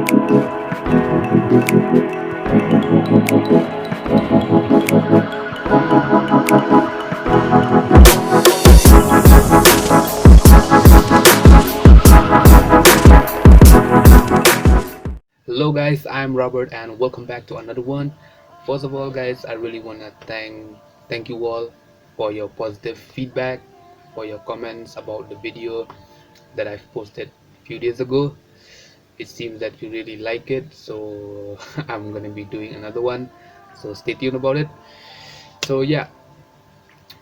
Hello guys, I'm Robert and welcome back to another one. First of all guys, I really want to thank you all for your positive feedback, for your comments about the video that I've posted a few days ago. It seems that you really like it, so I'm going to be doing another one. So stay tuned about it. So yeah,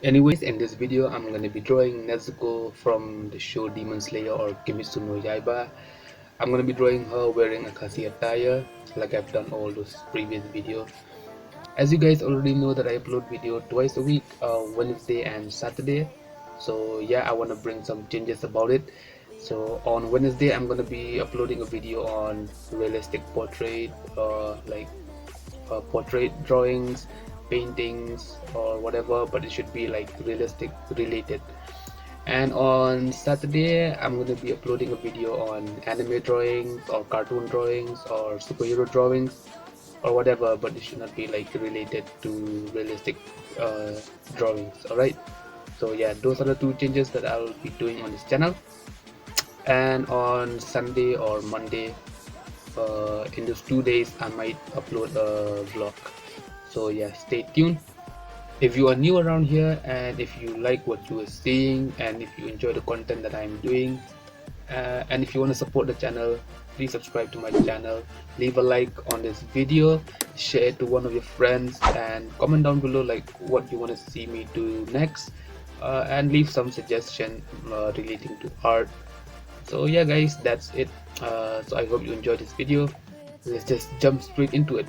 anyways, in this video I'm going to be drawing Nezuko from the show Demon Slayer or Kimetsu no Yaiba. I'm gonna be drawing her wearing a Kasi attire like I've done all those previous videos. As you guys already know that I upload video twice a week, Wednesday and Saturday. So yeah, I want to bring some changes about it. So on Wednesday I'm gonna be uploading a video on realistic portrait, portrait drawings, paintings or whatever, but it should be like realistic related. And on Saturday I'm going to be uploading a video on anime drawings or cartoon drawings or superhero drawings or whatever, but it should not be like related to realistic drawings. Alright, so yeah, those are the two changes that I'll be doing on this channel. And on Sunday or Monday, in those 2 days I might upload a vlog, so yeah, stay tuned. If you are new around here and if you like what you are seeing and if you enjoy the content that I'm doing, and if you want to support the channel, please subscribe to my channel, leave a like on this video, share it to one of your friends, and comment down below like what you want to see me do next, and leave some suggestion relating to art. So yeah guys, that's it. So I hope you enjoyed this video. Let's just jump straight into it.